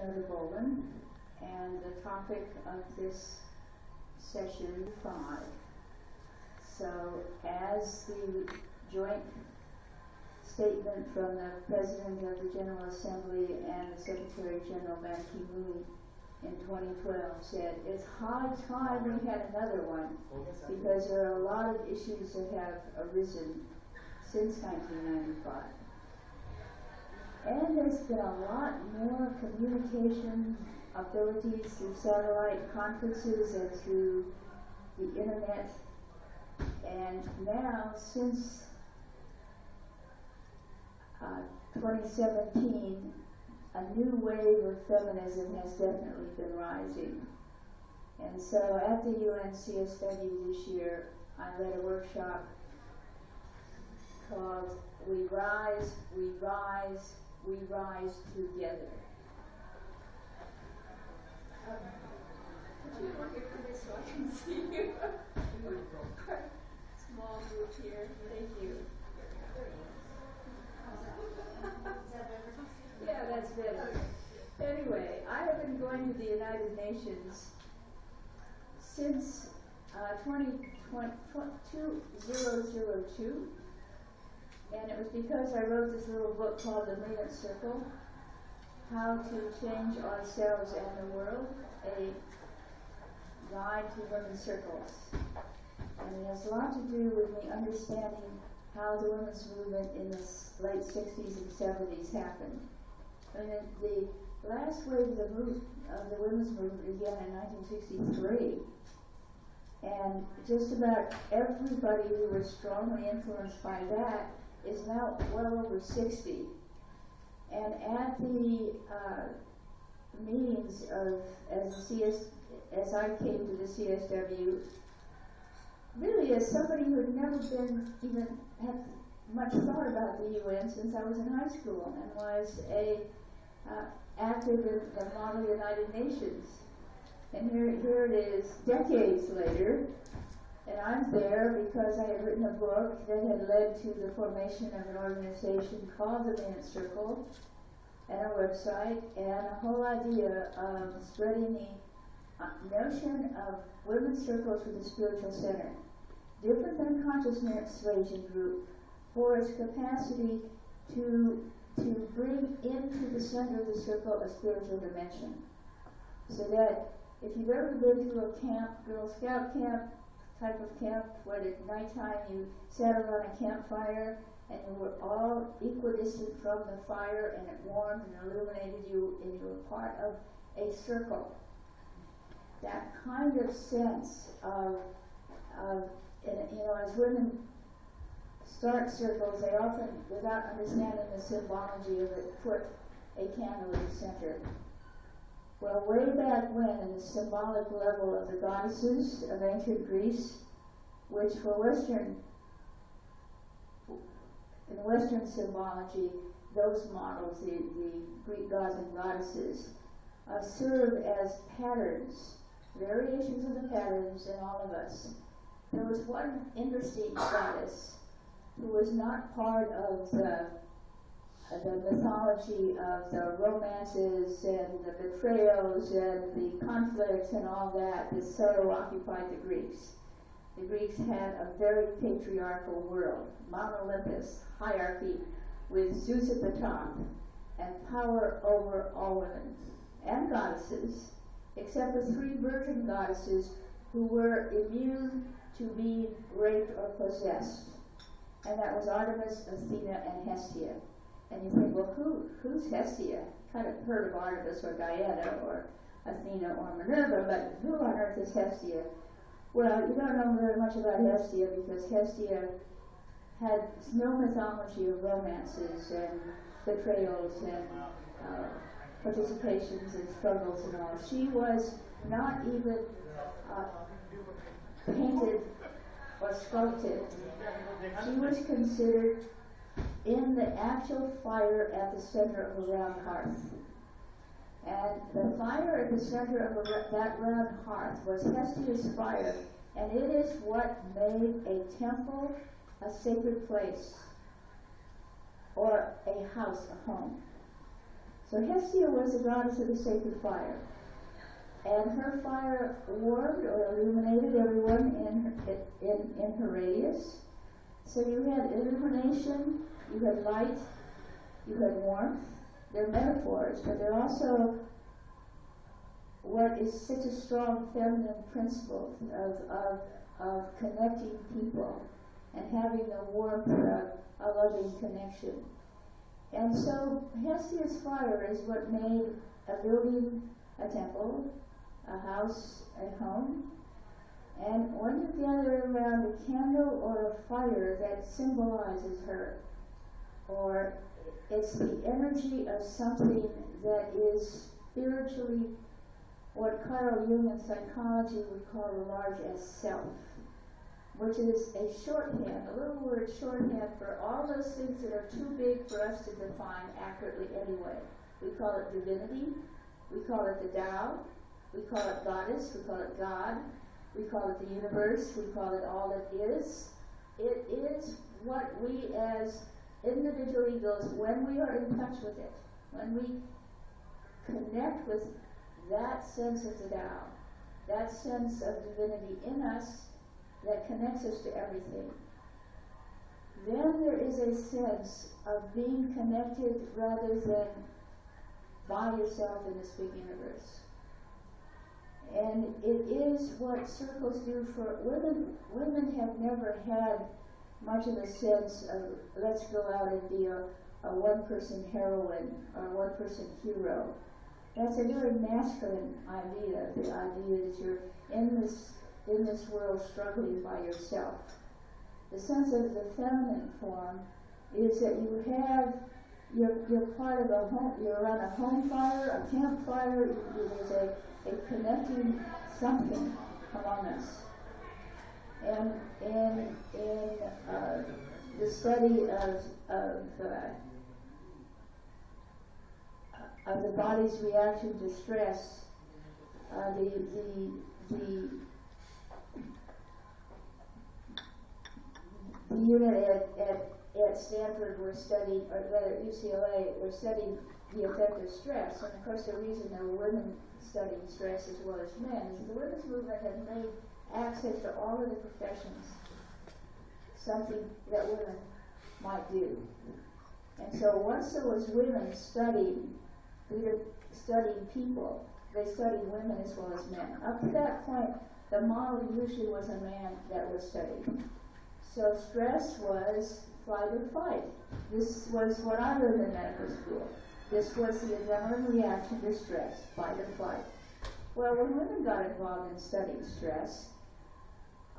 Shenota Bolin, and the topic of this session 5. So, as the joint statement from the President of the General Assembly and the Secretary General Ban Ki-moon in 2012 said, it's high time we had another one because there are a lot of issues that have arisen since 1995. And there's been a lot more communication abilities through satellite conferences and through the internet. And now, since 2017, a new wave of feminism has definitely been rising. And so at the UN CSW this year, I led a workshop called We Rise, We Rise, We Rise Together. Would you look at this so I can see you? Small group here. Thank you. Yeah, that's better. Anyway, I have been going to the United Nations since 2002, and it was because I wrote this little book called The Movement Circle, How to Change Ourselves and the World, a guide to women's circles. And it has a lot to do with me understanding how the women's movement in the late 60s and 70s happened. And the last wave of the women's movement began in 1963. And just about everybody who was strongly influenced by that is now well over 60. And at the meetings as I came to the CSW, really as somebody who had never had much thought about the UN since I was in high school and was active in the model United Nations. And here it is decades later, and I'm there because I had written a book that had led to the formation of an organization called the Movement Circle, and a website, and a whole idea of spreading the notion of women's circles with a spiritual center, different than a consciousness raising group, for its capacity to bring into the center of the circle a spiritual dimension. So that if you've ever been to a camp, Girl Scout camp, type of camp, where at nighttime you sat around a campfire and you were all equidistant from the fire and it warmed and illuminated you and you were part of a circle. That kind of sense of as women start circles, they often, without understanding the symbology of it, put a candle in the center. Well, way back when, in the symbolic level of the goddesses of ancient Greece, which in Western symbology, those models, the Greek gods and goddesses, serve as patterns, variations of the patterns in all of us. There was one interesting goddess who was not part of the mythology of the romances and the betrayals and the conflicts and all that so occupied the Greeks. The Greeks had a very patriarchal world, Mount Olympus, hierarchy, with Zeus at the top, and power over all women and goddesses, except for 3 virgin goddesses who were immune to being raped or possessed. And that was Artemis, Athena, and Hestia. And you think, well, who's Hestia? Kind of heard of Artemis or Diana or Athena or Minerva, but who on earth is Hestia? Well, you don't know very much about Hestia because Hestia had no mythology of romances and betrayals and participations and struggles and all. She was not even painted or sculpted. She was considered in the actual fire at the center of a round hearth. And the fire at the center of that round hearth was Hestia's fire, and it is what made a temple a sacred place, or a house, a home. So Hestia was the goddess of the sacred fire. And her fire warmed or illuminated everyone in her radius. So you had illumination, you had light, you had warmth. They're metaphors, but they're also what is such a strong feminine principle of connecting people and having a warmth of a loving connection. And so Hestia's fire is what made a building a temple, a house, a home. And when you gather around a candle or a fire that symbolizes her, or it's the energy of something that is spiritually what Carl Jung in psychology would call a large S self, which is a shorthand, a little word shorthand for all those things that are too big for us to define accurately anyway. We call it divinity, we call it the Tao, we call it goddess, we call it God, we call it the universe, we call it all that is. It is what we as individual egos, when we are in touch with it, when we connect with that sense of the Tao, that sense of divinity in us that connects us to everything, then there is a sense of being connected rather than by yourself in this big universe. And it is what circles do for women. Women have never had much of a sense of let's go out and be a one-person heroine or a one-person hero. That's a very masculine idea, the idea that you're in this world struggling by yourself. The sense of the feminine form is that you're part of a home, you're around a home fire, a campfire, there's a connecting something among us. And in the study of the body's reaction to stress, the unit at Stanford were studying, or rather at UCLA, were studying the effect of stress. And of course the reason there were women studying stress as well as men is the women's movement had made access to all of the professions something that women might do. And so once there was women studying people, they studied women as well as men. Up to that point, the model usually was a man that was studied. So stress was flight or fight. This was what I learned in medical school. This was the adrenaline reaction to stress, fight or flight. Well, when women got involved in studying stress,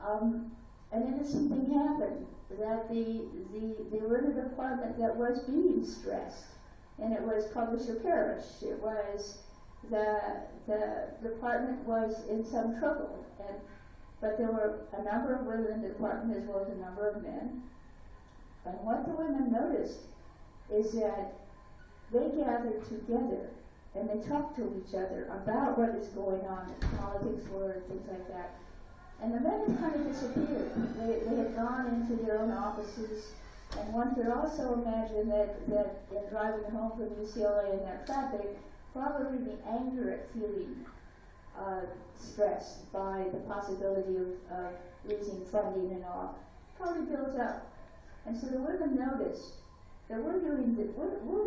an interesting thing happened, that they were in a department that was being stressed, and it was publish or perish. It was the department was in some trouble, but there were a number of women in the department as well as a number of men. And what the women noticed is that they gathered together and they talked to each other about what is going on, politics were, and things like that. And the men had kind of disappeared. They had gone into their own offices, and one could also imagine that in driving home from UCLA in that traffic, probably the anger at feeling stressed by the possibility of losing funding and all probably builds up. And so the women noticed that we're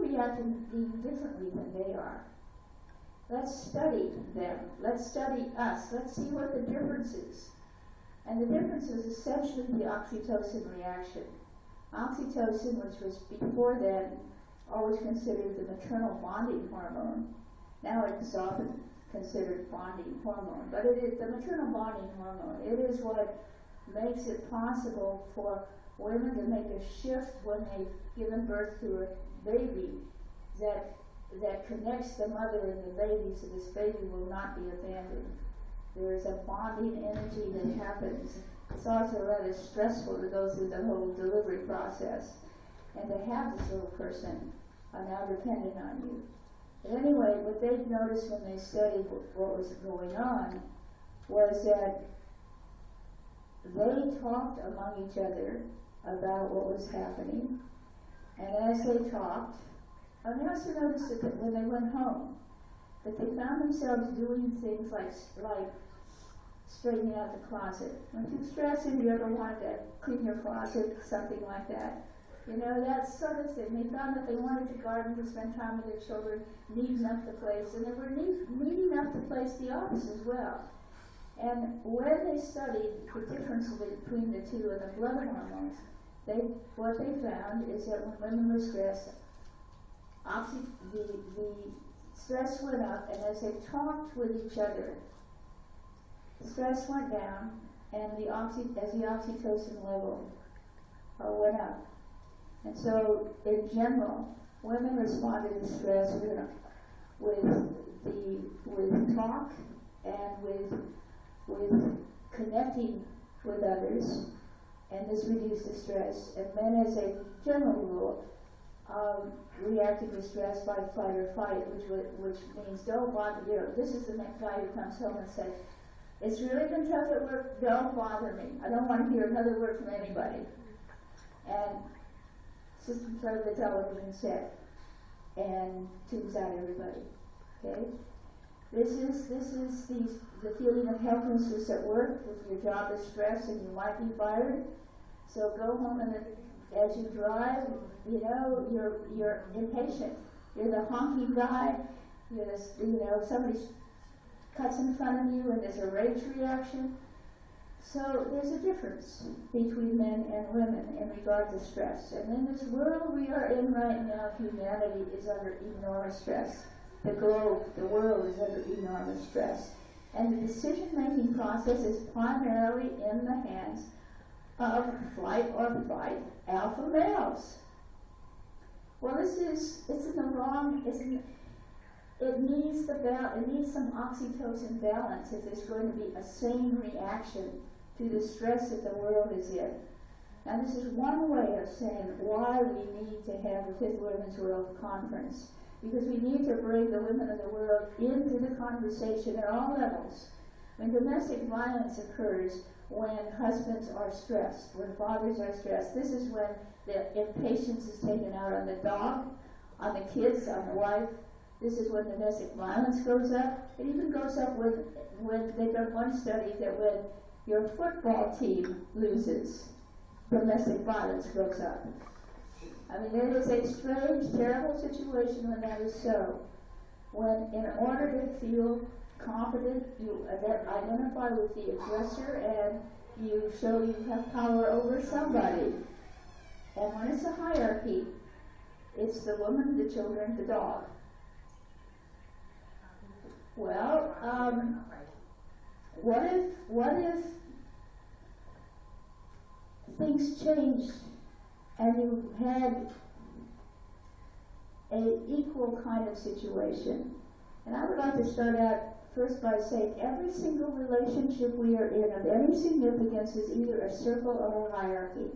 reacting differently than they are. Let's study them. Let's study us. Let's see what the difference is. And the difference is essentially the oxytocin reaction. Oxytocin, which was before then always considered the maternal bonding hormone, now it's often considered bonding hormone, but it is the maternal bonding hormone. It is what makes it possible for women to make a shift when they've given birth to a baby that connects the mother and the baby, so this baby will not be abandoned. There is a bonding energy that happens. It's also rather stressful to go through the whole delivery process and to have this little person now dependent on you. But anyway, what they noticed when they studied what was going on was that they talked among each other about what was happening, and as they talked, I also noticed that when they went home, that they found themselves doing things like straightening out the closet. When you're stressed, if you ever wanted to clean your closet, something like that. You know, that sort of thing. They found that they wanted to garden, to spend time with their children, neaten up the place, and they were neating up the place, the office as well. And when they studied the difference between the two and the blood hormones, what they found is that when women were stressed, the stress went up, and as they talked with each other, stress went down, and as the oxytocin level went up. And so, in general, women responded to stress with talk and with connecting with others, and this reduced the stress. And men, as a general rule, reacted to stress by flight or fight, which means don't bother. You know, this is the guy who comes home and says, "It's really been tough at work. Don't bother me. I don't want to hear another word from anybody." And system turns the television set and tunes out everybody. Okay, this is the feeling of helplessness at work. If your job is stress and you might be fired, so go home and as you drive, you know you're impatient. You're the honky guy. Somebody cuts in front of you and there's a rage reaction. So there's a difference between men and women in regard to stress. And in this world we are in right now, humanity is under enormous stress. The globe, the world is under enormous stress. And the decision-making process is primarily in the hands of flight or fight alpha males. Well, it's in the wrong, it needs some oxytocin balance if there's going to be a sane reaction to the stress that the world is in. Now, this is one way of saying why we need to have the Fifth Women's World Conference, because we need to bring the women of the world into the conversation at all levels. When domestic violence occurs, when husbands are stressed, when fathers are stressed, this is when the impatience is taken out on the dog, on the kids, on the wife. This is when domestic violence goes up. It even goes up when they've done one study that when your football team loses, domestic violence goes up. I mean, it is a strange, terrible situation when that is so. When, in order to feel confident, you identify with the aggressor and you show you have power over somebody. And when it's a hierarchy, it's the woman, the children, the dog. Well, what if things changed and you had an equal kind of situation? And I would like to start out first by saying every single relationship we are in of any significance is either a circle or a hierarchy.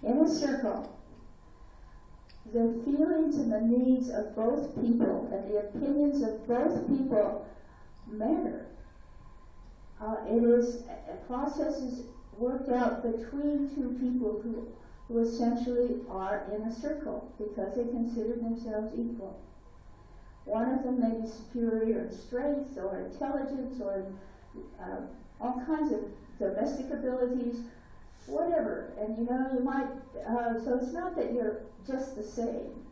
In a circle, the feelings and the needs of both people and the opinions of both people matter. It is processes worked out between two people who essentially are in a circle because they consider themselves equal. One of them may be superior in strength or intelligence or all kinds of domestic abilities, whatever. And you might, so it's not that you're just the same,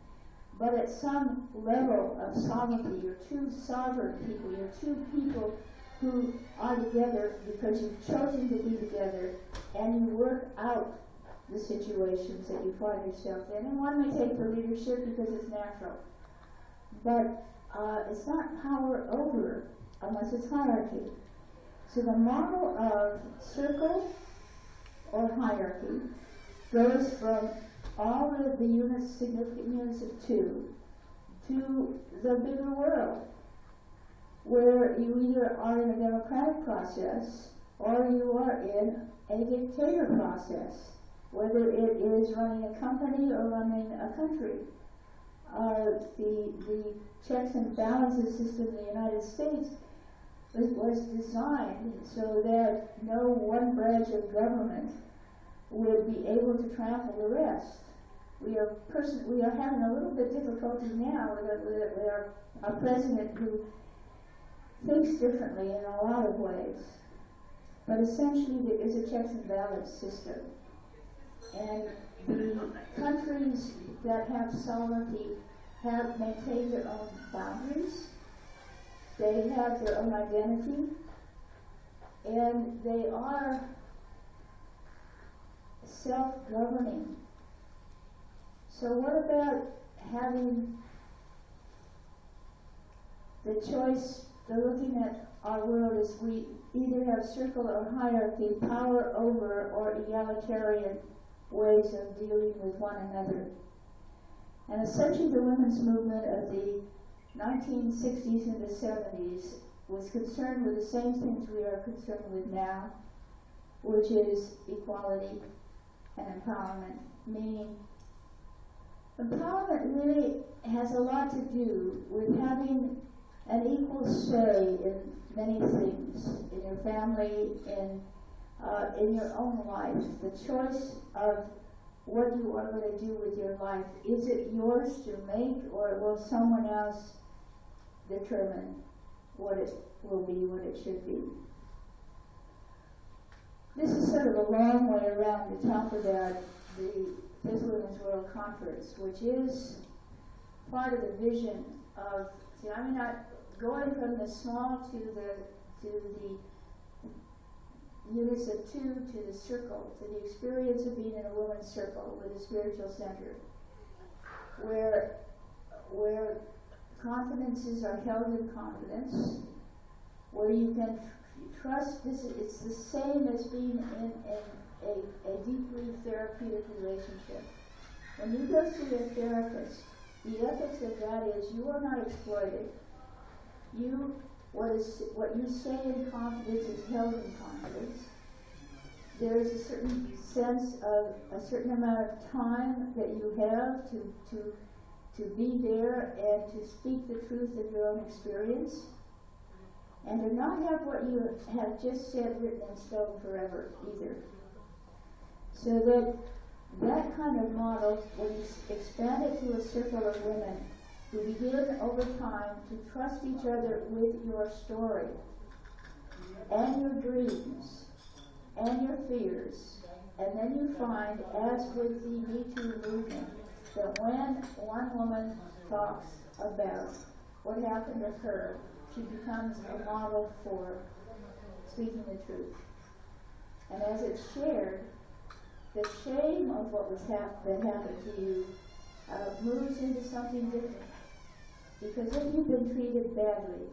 but at some level of sovereignty, you're two sovereign people, you're two people who are together because you've chosen to be together and you work out the situations that you find yourself in. And one may take the leadership because it's natural. But it's not power over unless it's hierarchy. So the model of circle or hierarchy goes from all of the units, significant units of two, to the bigger world, where you either are in a democratic process or you are in a dictator process, whether it is running a company or running a country. The checks and balances system in the United States was designed so that no one branch of government would be able to trample the rest. we are having a little bit difficulty now with our president, who thinks differently in a lot of ways. But essentially there is a checks and balance system. And the countries that have sovereignty have maintained their own boundaries, they have their own identity, and they are self-governing. So what about having the choice, looking at our world as we either have circle or hierarchy, power over, or egalitarian ways of dealing with one another. And essentially the women's movement of the 1960s and the 70s was concerned with the same things we are concerned with now, which is equality and empowerment. Meaning, empowerment really has a lot to do with having an equal say in many things, in your family, in your own life. The choice of what you are going to do with your life, is it yours to make, or will someone else determine what it will be, what it should be? This is sort of a long way around to talk about the Fifth Women's World Conference, which is part of the vision of, I'm not going from the small to the units of two to the circle, to the experience of being in a woman's circle with a spiritual center, where confidences are held in confidence, where you can trust. It's the same as being in a deeply therapeutic relationship. When you go see a therapist, the ethics of that is you are not exploited. What you say in confidence is held in confidence. There is a certain sense of a certain amount of time that you have to be there and to speak the truth of your own experience, and to not have what you have just said written in stone forever either. So that kind of model, when you expand it to a circle of women, you begin over time to trust each other with your story and your dreams and your fears. And then you find, as with the Me Too movement, that when one woman talks about what happened to her, she becomes a model for speaking the truth. And as it's shared, the shame of what that happened to you moves into something different. Because if you've been treated badly,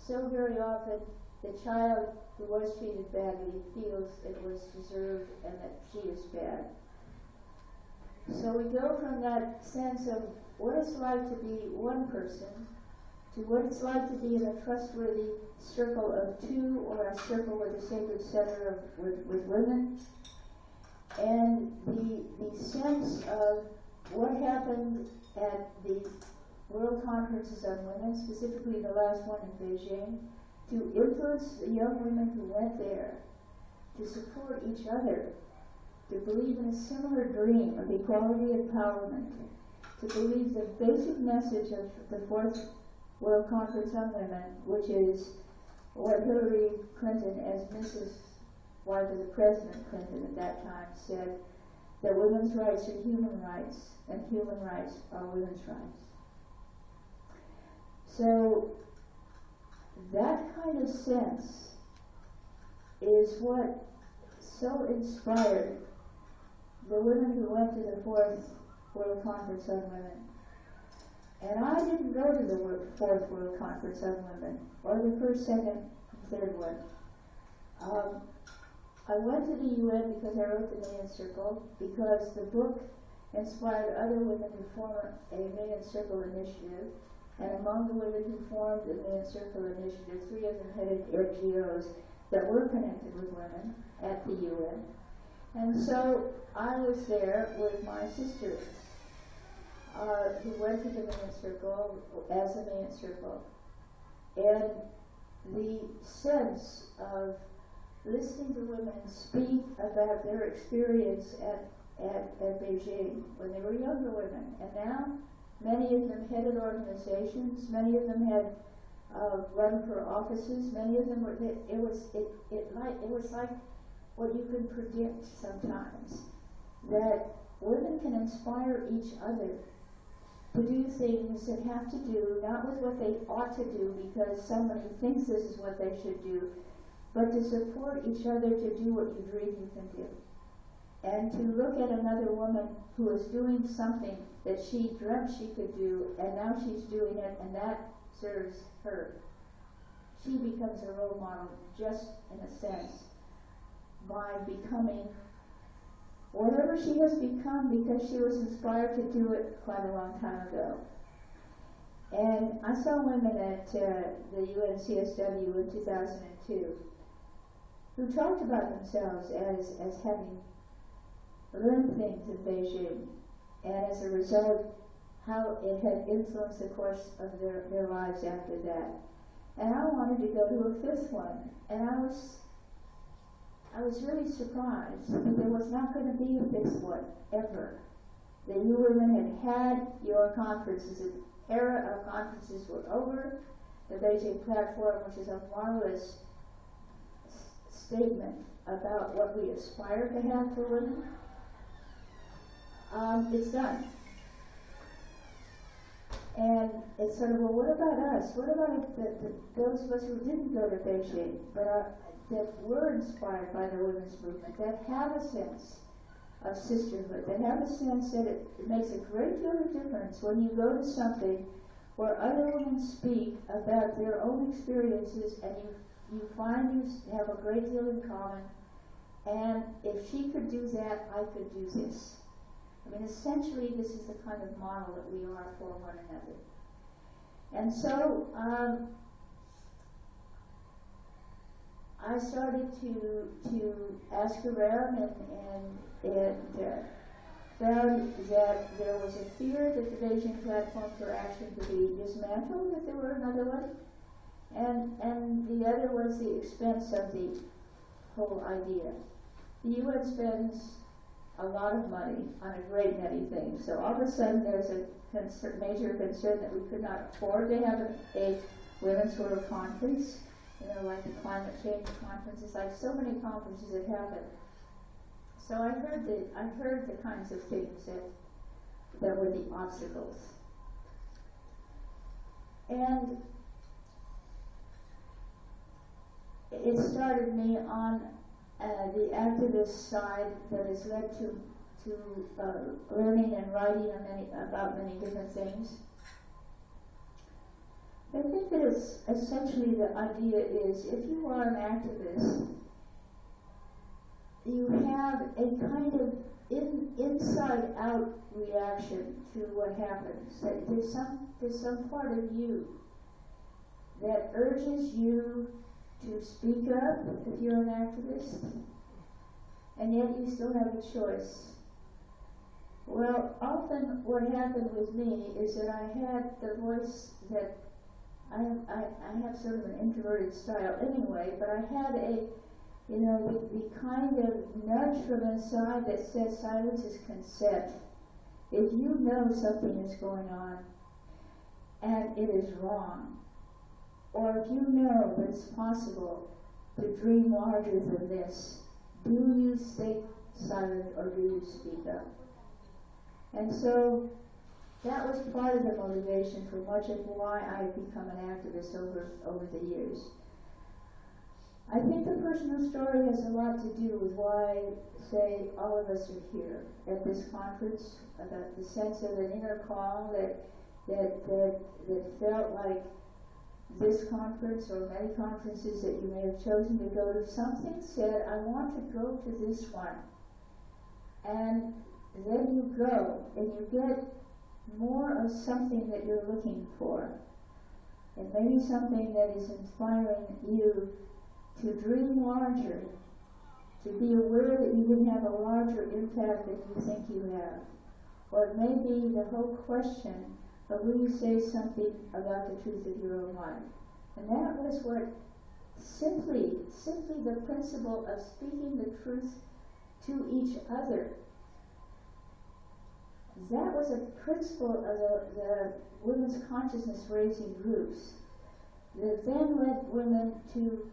so very often the child who was treated badly feels it was deserved and that she is bad. So we go from that sense of what it's like to be one person to what it's like to be in a trustworthy circle of two, or a circle with a sacred center with women, and the sense of what happened at the World Conferences on Women, specifically the last one in Beijing, to influence the young women who went there to support each other, to believe in a similar dream of equality and empowerment, to believe the basic message of the Fourth World Conference on Women, which is what Hillary Clinton, as Mrs. wife of the President Clinton at that time, said, that women's rights are human rights, and human rights are women's rights. So that kind of sense is what so inspired the women who went to the Fourth World Conference on Women. And I didn't go to the Fourth World Conference on Women, or the first, second, third one. I went to the UN because I wrote the Mayan Circle, because the book inspired other women to form a Mayan Circle initiative. And among the women who formed the Mayan Circle initiative, 3 of them headed NGOs that were connected with women at the UN. And so I was there with my sisters, who went to the Mayan Circle as a Mayan Circle. And the sense of listening to women speak about their experience at at Beijing when they were younger women, and now many of them headed organizations. Many of them had run for offices. Many of them were. It was like what you can predict sometimes, that women can inspire each other to do things that have to do not with what they ought to do because somebody thinks this is what they should do, but to support each other to do what you dream you can do. And to look at another woman who is doing something that she dreamt she could do, and now she's doing it, and that serves her. She becomes a role model, just in a sense, by becoming whatever she has become because she was inspired to do it quite a long time ago. And I saw women at the UNCSW in 2002 who talked about themselves as having learned things in Beijing, and as a result, how it had influenced the course of their lives after that. And I wanted to go to a fifth one, and I was really surprised that there was not going to be a fifth one ever. That you women had your conferences. The era of conferences were over. The Beijing platform, which is a marvelous statement about what we aspire to have for women, it's done. And it's sort of, well, what about us? What about those of us who didn't go to Beijing, but that were inspired by the women's movement, that have a sense of sisterhood, that have a sense that it makes a great deal of difference when you go to something where other women speak about their own experiences, and you find you have a great deal in common, and if she could do that, I could do this. I mean, essentially, this is the kind of model that we are for one another. And so, I started to ask around and found that there was a fear that the Beijing Platform for Action could be dismantled if there were another one, and the other was the expense of the whole idea. The UN spends a lot of money on a great many things, so all of a sudden there's a major concern that we could not afford to have a Women's World Conference, like the climate change conferences, like so many conferences that happen. So I heard the kinds of things that were the obstacles. And it started me on the activist side that has led to learning and writing about many different things. I think that it's essentially the idea is if you are an activist, you have a kind of inside-out reaction to what happens. That there's some part of you that urges you to speak up if you're an activist, and yet you still have a choice. Well, often what happened with me is that I had the voice that I have sort of an introverted style anyway, but I had the kind of nudge from inside that says silence is consent. If you know something is going on and it is wrong, or if you know that it's possible to dream larger than this, do you stay silent or do you speak up? And so that was part of the motivation for much of why I've become an activist over the years. I think the personal story has a lot to do with why, say, all of us are here at this conference, about the sense of an inner call that felt like this conference or many conferences that you may have chosen to go to. Something said, I want to go to this one. And then you go and you get more of something that you're looking for, and maybe something that is inspiring you to dream larger, to be aware that you can have a larger impact than you think you have. Or it may be the whole question of will you say something about the truth of your own life. And that was what simply the principle of speaking the truth to each other that was a principle of the women's consciousness raising groups that then led women to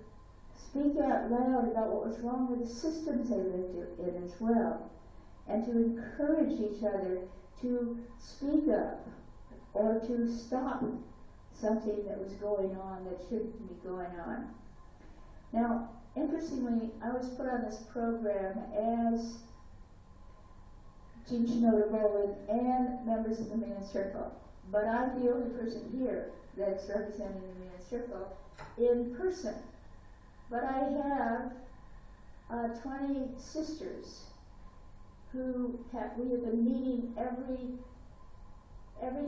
speak out loud about what was wrong with the systems they lived in as well, and to encourage each other to speak up or to stop something that was going on that shouldn't be going on. Now, interestingly, I was put on this program as Jean Shinoda Boland and members of the Men's Circle, but I'm the only person here that's representing the Men's Circle in person. But I have 20 sisters who we have been meeting every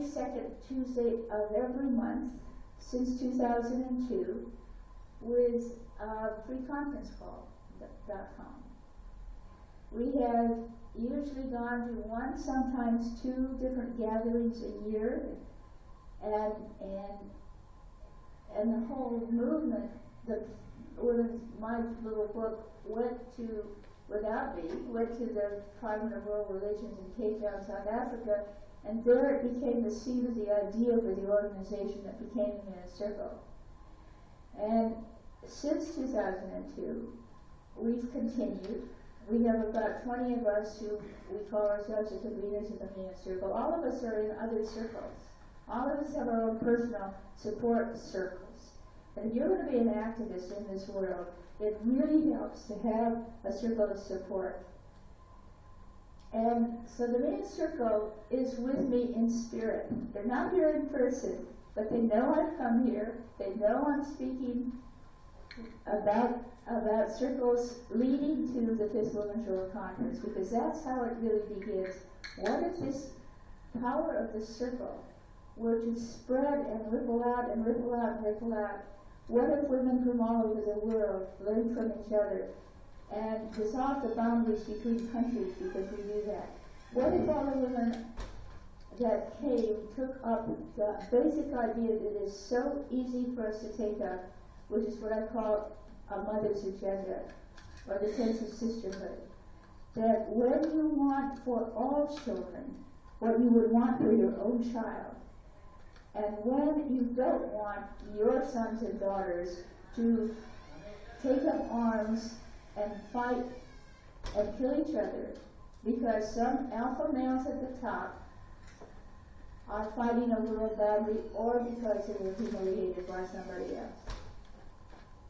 second Tuesday of every month since 2002 with freeconferencecall.com. We have usually gone to one, sometimes two different gatherings a year, and the whole movement, my little book went to the Department of World Relations in Cape Town, South Africa, and there it became the seed of the idea for the organization that became the Men's Circle. And since 2002, we've continued. We have about 20 of us who we call ourselves the conveners of the Men's Circle. All of us are in other circles. All of us have our own personal support circles. And if you're going to be an activist in this world, it really helps to have a circle of support. And so the Men's Circle is with me in spirit. They're not here in person, but they know I've come here. They know I'm speaking about circles leading to the Fifth Women's World Conference, because that's how it really begins. What if this power of the circle were to spread and ripple out and ripple out and ripple out? What if women from all over the world learn from each other and dissolve the boundaries between countries, because we do that? What if all the women that came took up the basic idea that it is so easy for us to take up, which is what I call a mother's agenda, or the sense of sisterhood, that when you want for all children what you would want for your own child, and when you don't want your sons and daughters to take up arms and fight and kill each other because some alpha males at the top are fighting over a boundary, or because they were humiliated by somebody else.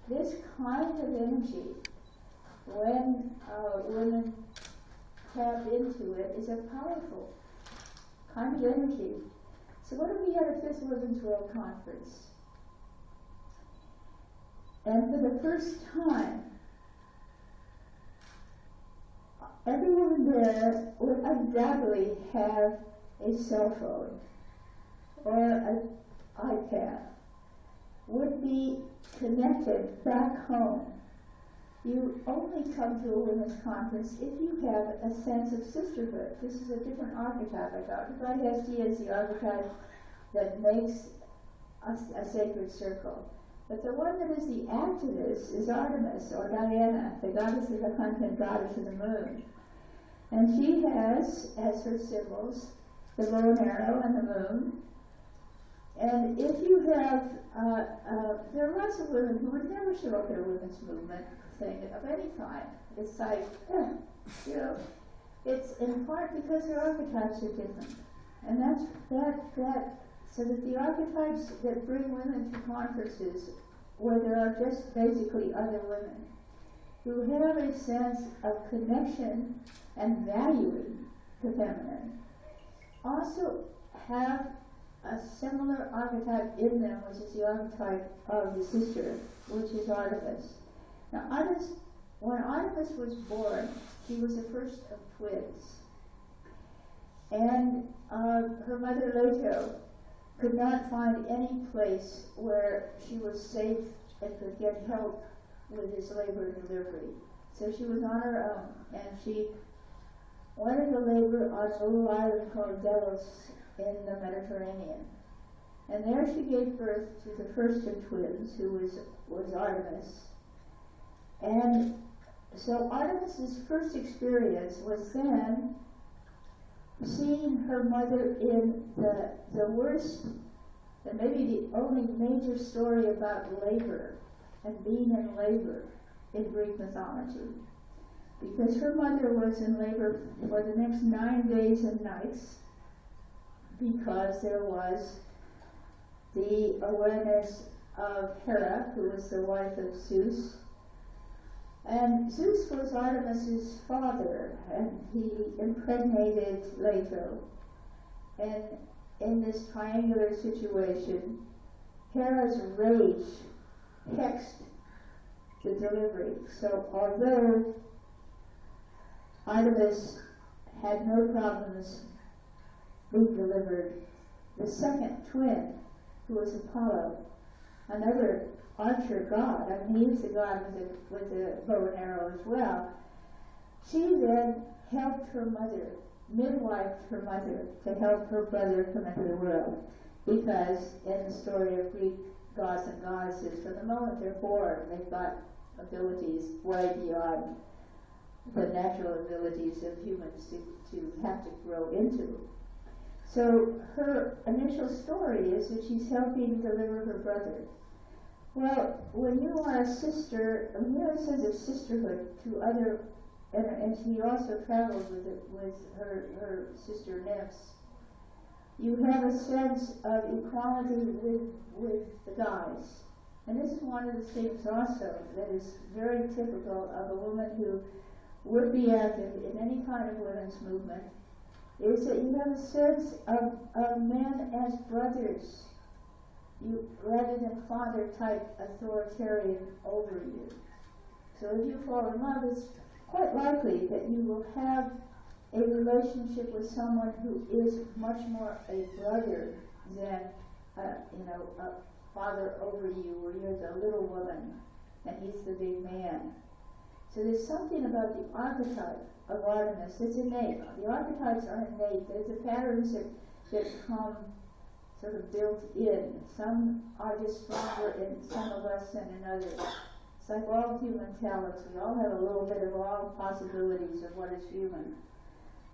This kind of energy, when women tap into it, is a powerful kind of energy. So what if we had a Fifth Women's World Conference? And for the first time, every woman there would undoubtedly have a cell phone or an iPad, would be connected back home. You only come to a women's conference if you have a sense of sisterhood. This is a different archetype I got. God has the archetype that makes a sacred circle. But the one that is the activist is Artemis, or Diana, the goddess of the hunt and goddess of the moon. And she has, as her symbols, the bow and arrow and the moon. And if you have, there are lots of women who would never show up at a women's movement thing of any kind. It's like, it's in part because their archetypes are different. And that's so that the archetypes that bring women to conferences where there are just basically other women who have a sense of connection and valuing the feminine also have a similar archetype in them, which is the archetype of the sister, which is Artemis. Now, when Artemis was born, she was the first of twins. And her mother, Leto, could not find any place where she was safe and could get help with his labor and delivery. So she was on her own, and she went into labor on a little island called Delos in the Mediterranean. And there she gave birth to the first of twins, who was Artemis. And so Artemis's first experience was then seeing her mother in the worst, and maybe the only major story about labor and being in labor in Greek mythology. Because her mother was in labor for the next 9 days and nights, because there was the awareness of Hera, who was the wife of Zeus. And Zeus was Artemis's father, and he impregnated Leto. And in this triangular situation, Hera's rage hexed the delivery. So although Artemis had no problems being delivered, the second twin, who was Apollo, another archer god, I mean, he's the god with the bow and arrow as well, she then helped her mother, midwifed her mother, to help her brother come into the world. Because in the story of Greek gods and goddesses, from the moment they're born, they've got abilities way beyond the natural abilities of humans to have to grow into. So her initial story is that she's helping deliver her brother. Well, when you are a sister, when you have a sense of sisterhood to other, and she also travels with her sister nymphs, you have a sense of equality with the guys. And this is one of the things also that is very typical of a woman who would be active in any kind of women's movement, is that you have a sense of men as brothers, rather than father-type authoritarian over you. So if you fall in love, it's quite likely that you will have a relationship with someone who is much more a brother than a father over you, where you're the little woman and he's the big man. So there's something about the archetype of Artemis that's innate. The archetypes are innate. There's the patterns that come sort of built in. Some are just stronger in some of us than in others. It's like all human talents. We all have a little bit of all possibilities of what is human.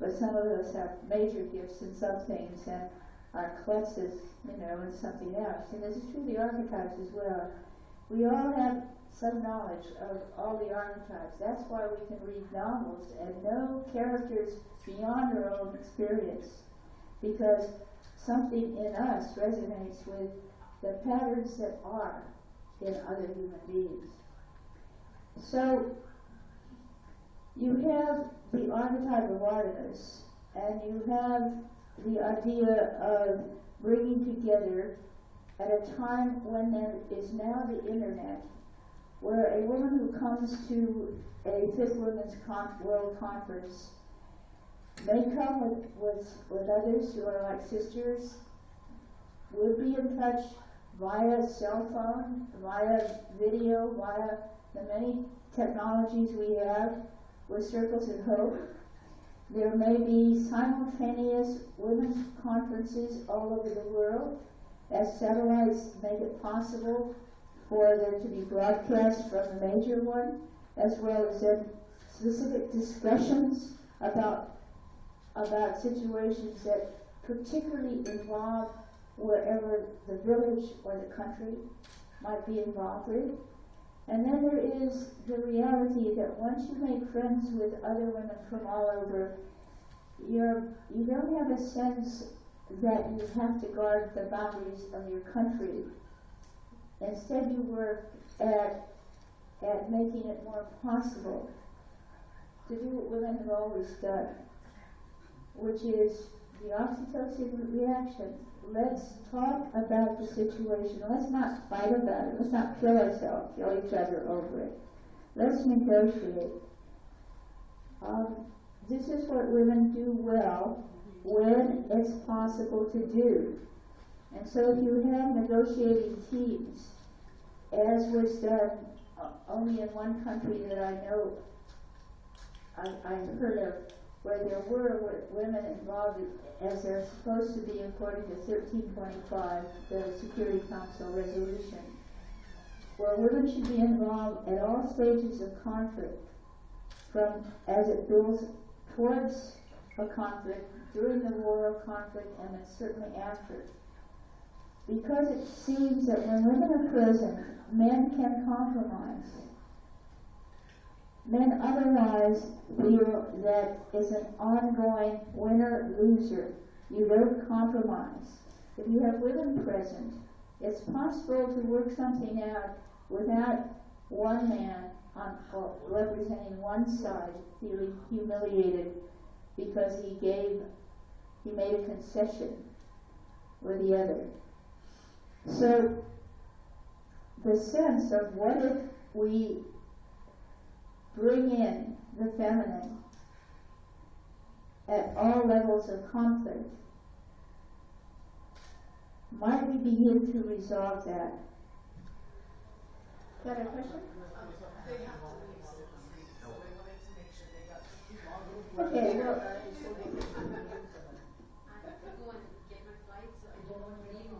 But some of us have major gifts in some things and are klutzes, in something else. And this is true of the archetypes as well. We all have some knowledge of all the archetypes. That's why we can read novels and know characters beyond our own experience, because something in us resonates with the patterns that are in other human beings. So you have the archetype of Artemis, and you have the idea of bringing together at a time when there is now the internet, where a woman who comes to a Fifth Women's World Conference may come with others who are like sisters, would be in touch via cell phone, via video, via the many technologies we have with Circles of Hope. There may be simultaneous women's conferences all over the world, as satellites make it possible for them to be broadcast from the major one, as well as then specific discussions about situations that particularly involve wherever the village or the country might be involved with. And then there is the reality that once you make friends with other women from all over, you don't have a sense that you have to guard the boundaries of your country. Instead, you work at making it more possible to do what women have always done, which is the oxytocin reaction. Let's talk about the situation. Let's not fight about it. Let's not kill ourselves, kill each other over it. Let's negotiate. This is what women do well when it's possible to do. And so if you have negotiating teams, as was done only in one country that I know, I've heard of, where there were women involved as they're supposed to be according to 1325, the Security Council resolution, where women should be involved at all stages of conflict, from as it builds towards a conflict, during the war of conflict, and then certainly after. Because it seems that when women are present, men can compromise. Men otherwise feel that it's an ongoing winner-loser. You don't compromise. If you have women present, it's possible to work something out without one man representing one side feeling humiliated because he made a concession with the other. So the sense of what if we bring in the feminine at all levels of conflict, might we begin to resolve that? Got a question? They have to leave citizenry, so they wanted to make sure they got to Okay, well, I have to go and get my flight, so I don't want to leave.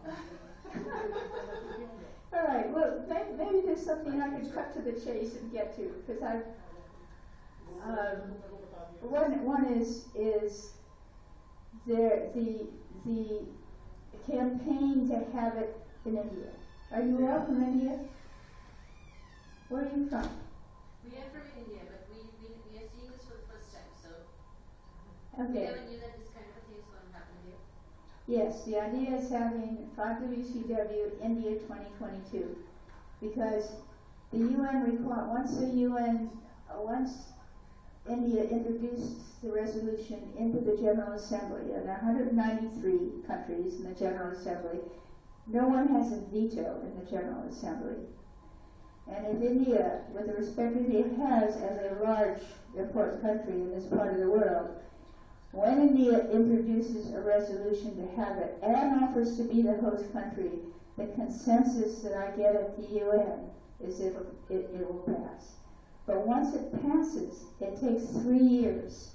all right. Well, maybe there's something I can cut to the chase and get to, because one is the campaign to have it in India. Are you all from India? Where are you from? We are from India, but we are seeing this for the first time, so Okay. we never knew that this kind of a thing is going to happen here. Yes, the idea is having 5WCW India 2022, because the UN once India introduced the resolution into the General Assembly, and 193 countries in the General Assembly, no one has a veto in the General Assembly. And if India, with the respect that it has as a large, important country in this part of the world, when India introduces a resolution to have it and offers to be the host country, the consensus that I get at the UN is it will pass. But once it passes, it takes 3 years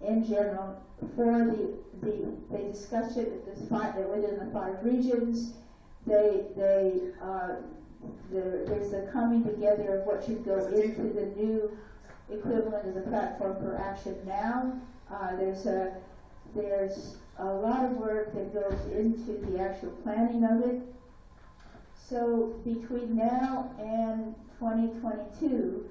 in general for they discuss it within the 5 regions. There's the coming together of what should go into the new equivalent of the Platform for Action Now. There's a lot of work that goes into the actual planning of it. So between now and 2022,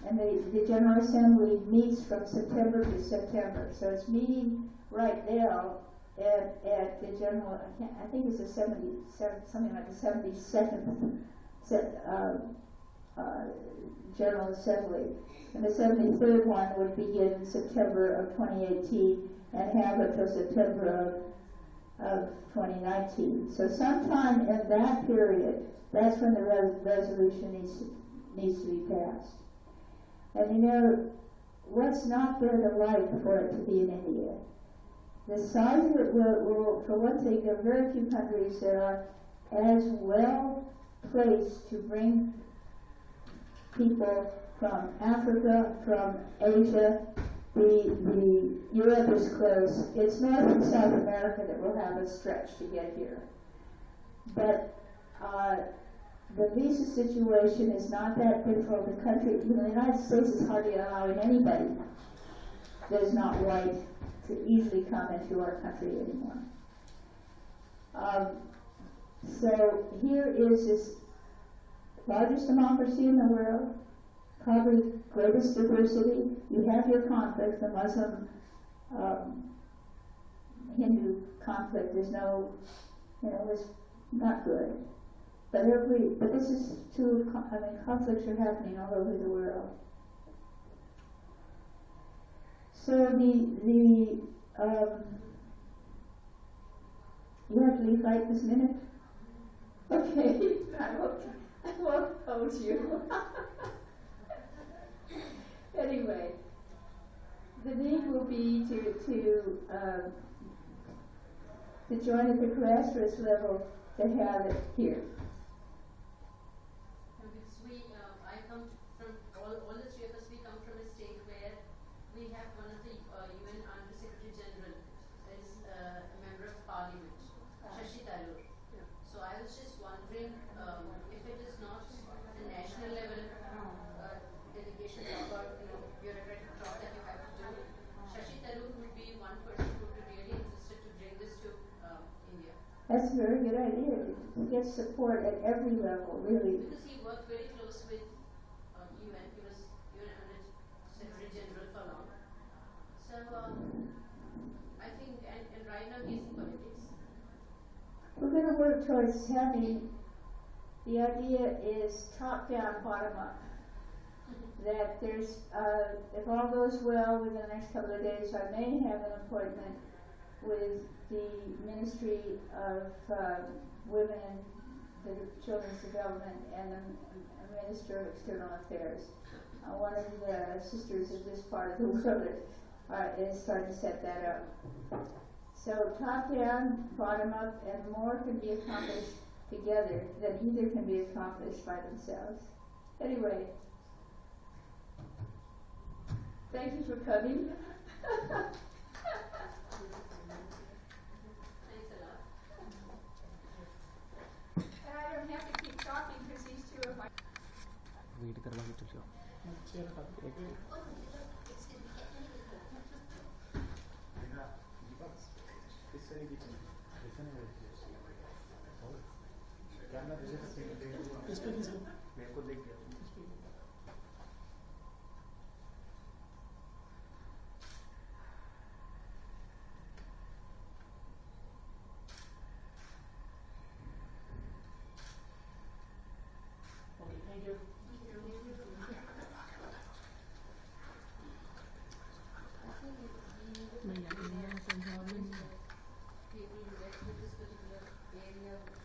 and the General Assembly meets from September to September. So it's meeting right now at the General, I think it's something like the 72nd General Assembly. And the 73rd one would begin in September of 2018 and have it till September of 2019. So sometime in that period, that's when the resolution needs to be passed. And you know, what's not there to like for it to be in India? The size of it will, for one thing, there are very few countries that are as well placed to bring people from Africa, from Asia. The Europe is close. It's North and South America that will have a stretch to get here. But the visa situation is not that difficult. The country, the United States is hardly allowing anybody that is not white to easily come into our country anymore. So here is this largest democracy in the world, probably greatest diversity. You have your conflict, the Muslim Hindu conflict is is not good. But this is true. Conflicts are happening all over the world. So you have to leave right this minute? Okay, I won't hold you. Anyway, the need will be to join at the grassroots level to have it here. Because I come from, all the three of us, we come from a state where we have one of the UN Under Secretary General is a member of Parliament, Shashi Tharoor. So I was just wondering if it is not the national level delegation about bureaucratic job that you have to do. Shashi be one person who would be really interested to bring this to India. That's a very good idea, to get support at every level, really. Because he worked very close with UN. He was UN Under Secretary General for long. So I think, and right now he's in politics. We're going to work towards having, the idea is top down, bottom up. That there's, if all goes well within the next couple of days, I may have an appointment with the Ministry of Women and Children's Development and the Minister of External Affairs. One of the sisters of this part of the world is starting to set that up. So top down, bottom up, and more can be accomplished together than either can be accomplished by themselves. Anyway, thank you for coming. Thanks a lot. And I don't have to keep talking because these two of my read करवा के चलो camera मेरे को देख